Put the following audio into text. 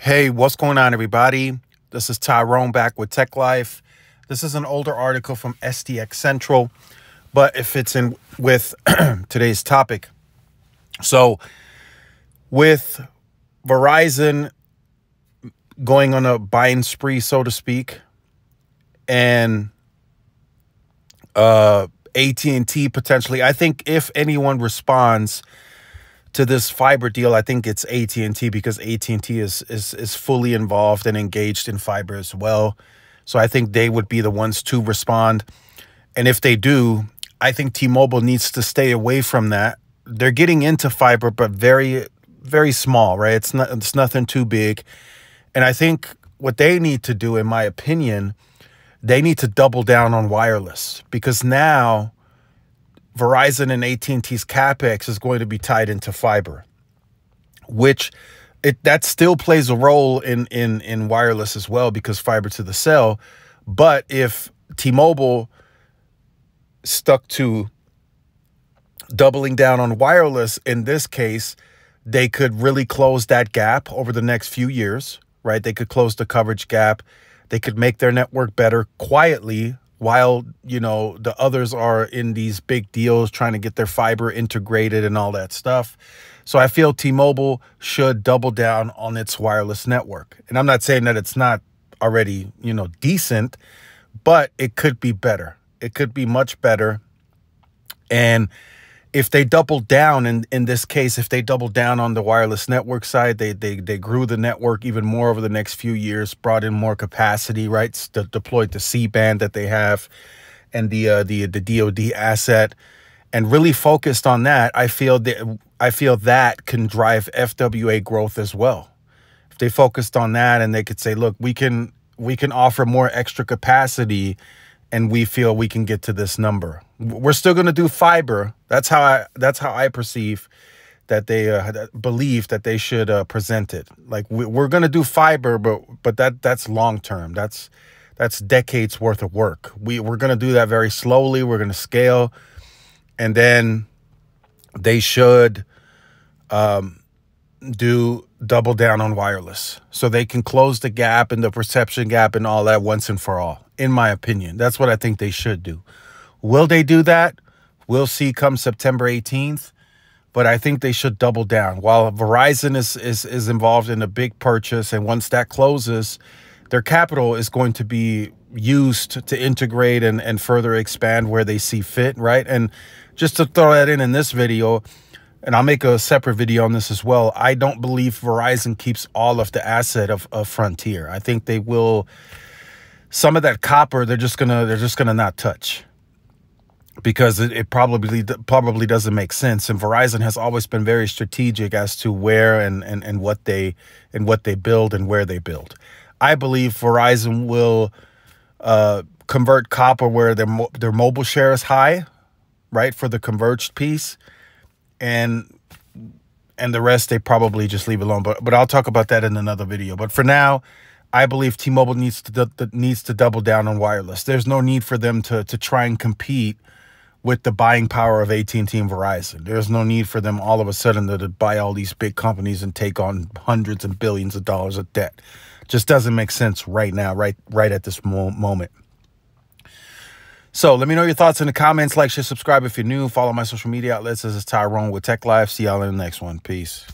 Hey, what's going on, everybody? This is Tyrone back with Tech Life. This is an older article from STX Central, but it fits in with today's topic. So, with Verizon going on a buying spree, so to speak, and AT&T potentially, I think if anyone responds to this fiber deal, I think it's AT&T, because AT&T is fully involved and engaged in fiber as well. So I think they would be the ones to respond. And if they do, I think T-Mobile needs to stay away from that. They're getting into fiber, but very, very small, right? It's nothing too big. And I think what they need to do, in my opinion, they need to double down on wireless, because now Verizon and AT&T's CapEx is going to be tied into fiber, which that still plays a role in wireless as well, because fiber to the cell. But if T-Mobile stuck to doubling down on wireless, in this case, they could really close that gap over the next few years, right? They could close the coverage gap. They could make their network better quietly, while, you know, the others are in these big deals trying to get their fiber integrated and all that stuff. So I feel T-Mobile should double down on its wireless network. And I'm not saying that it's not already, you know, decent, but it could be better. It could be much better. And if they double down, in this case, if they double down on the wireless network side, they grew the network even more over the next few years, brought in more capacity, right? Deployed the C-band that they have and the DoD asset, and really focused on that. I feel that can drive FWA growth as well. If they focused on that and they could say, look, we can offer more extra capacity, and we feel we can get to this number. We're still going to do fiber. That's how I perceive that they believe that they should present it. Like, we're going to do fiber, but that's long term. That's decades worth of work. We're going to do that very slowly. We're going to scale, and then they should do double down on wireless, so they can close the gap and the perception gap and all that once and for all. In my opinion, that's what I think they should do. Will they do that? We'll see come September 18th. But I think they should double down. While Verizon is involved in a big purchase, and once that closes, their capital is going to be used to integrate and further expand where they see fit, right? And just to throw that in this video, and I'll make a separate video on this as well, I don't believe Verizon keeps all of the asset of Frontier. I think they will. Some of that copper, they're just gonna not touch, because it probably doesn't make sense. And Verizon has always been very strategic as to where and what they build and where they build. I believe Verizon will convert copper where their mobile share is high, right, for the converged piece, and the rest they probably just leave alone. But I'll talk about that in another video. But for now, I believe T-Mobile needs to double down on wireless. There's no need for them to try and compete with the buying power of AT&T and Verizon. There's no need for them all of a sudden to buy all these big companies and take on hundreds and billions of dollars of debt. Just doesn't make sense right now, right at this moment. So let me know your thoughts in the comments. Like, share, subscribe if you're new. Follow my social media outlets. This is Tyrone with Tech Life. See y'all in the next one. Peace.